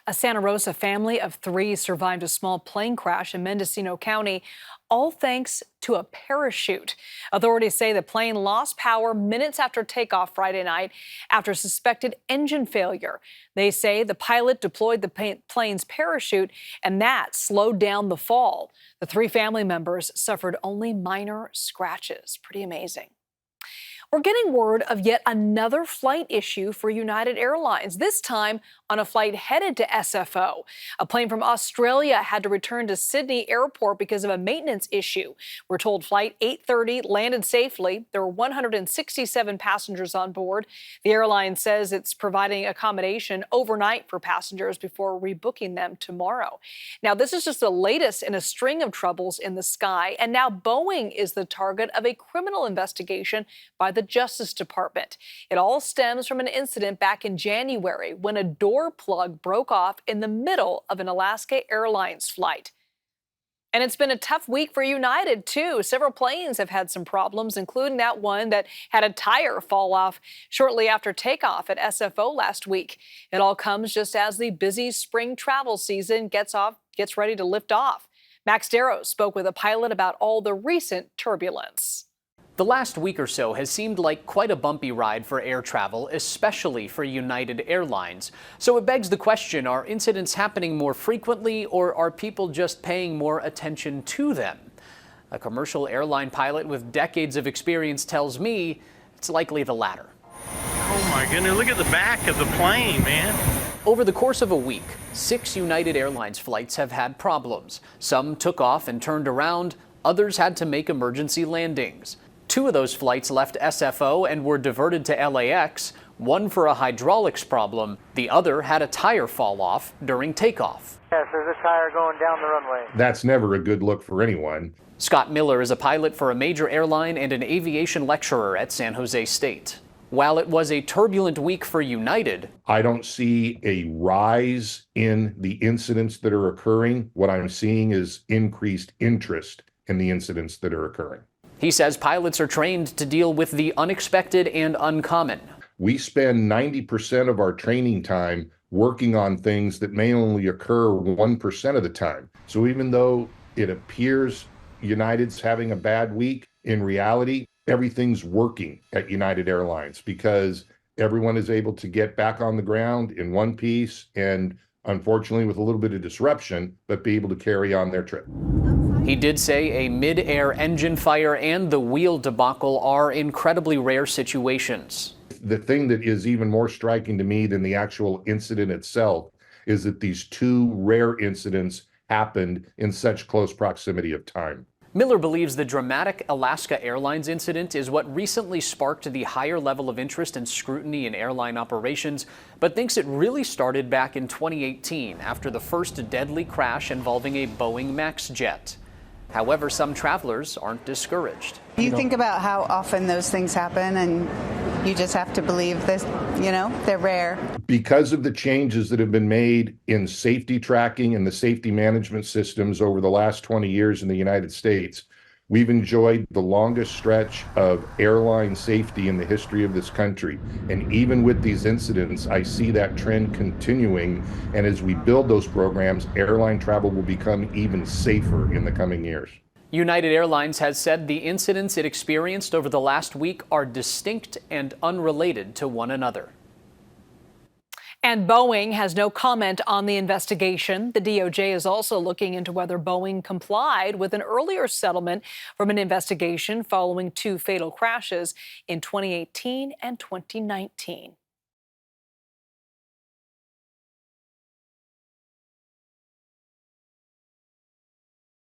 A Santa Rosa family of three survived a small plane crash in Mendocino County, all thanks to a parachute. Authorities say the plane lost power minutes after takeoff Friday night after suspected engine failure. They say the pilot deployed the plane's parachute, and that slowed down the fall. The three family members suffered only minor scratches. Pretty amazing. We're getting word of yet another flight issue for United Airlines, this time on a flight headed to SFO. A plane from Australia had to return to Sydney Airport because of a maintenance issue. We're told Flight 830 landed safely. There were 167 passengers on board. The airline says it's providing accommodation overnight for passengers before rebooking them tomorrow. Now, this is just the latest in a string of troubles in the sky, and now Boeing is the target of a criminal investigation by the Justice Department. It all stems from an incident back in January when a door plug broke off in the middle of an Alaska Airlines flight. And it's been a tough week for United, too. Several planes have had some problems, including that one that had a tire fall off shortly after takeoff at SFO last week. It all comes just as the busy spring travel season gets ready to lift off. Max Darrow spoke with a pilot about all the recent turbulence. The last week or so has seemed like quite a bumpy ride for air travel, especially for United Airlines. So it begs the question, are incidents happening more frequently, or are people just paying more attention to them? A commercial airline pilot with decades of experience tells me it's likely the latter. Oh my goodness, look at the back of the plane, man. Over the course of a week, 6 United Airlines flights have had problems. Some took off and turned around, others had to make emergency landings. 2 of those flights left SFO and were diverted to LAX, one for a hydraulics problem. The other had a tire fall off during takeoff. Yes, there's a tire going down the runway. That's never a good look for anyone. Scott Miller is a pilot for a major airline and an aviation lecturer at San Jose State. While it was a turbulent week for United, I don't see a rise in the incidents that are occurring. What I'm seeing is increased interest in the incidents that are occurring. He says pilots are trained to deal with the unexpected and uncommon. We spend 90% of our training time working on things that may only occur 1% of the time. So even though it appears United's having a bad week, in reality, everything's working at United Airlines because everyone is able to get back on the ground in one piece and, unfortunately, with a little bit of disruption, but be able to carry on their trip. He did say a mid-air engine fire and the wheel debacle are incredibly rare situations. The thing that is even more striking to me than the actual incident itself is that these 2 rare incidents happened in such close proximity of time. Miller believes the dramatic Alaska Airlines incident is what recently sparked the higher level of interest and scrutiny in airline operations, but thinks it really started back in 2018 after the first deadly crash involving a Boeing MAX jet. However, some travelers aren't discouraged. You think about how often those things happen, and you just have to believe this, they're rare. Because of the changes that have been made in safety tracking and the safety management systems over the last 20 years in the United States, we've enjoyed the longest stretch of airline safety in the history of this country. And even with these incidents, I see that trend continuing. And as we build those programs, airline travel will become even safer in the coming years. United Airlines has said the incidents it experienced over the last week are distinct and unrelated to one another. And Boeing has no comment on the investigation. The DOJ is also looking into whether Boeing complied with an earlier settlement from an investigation following 2 fatal crashes in 2018 and 2019.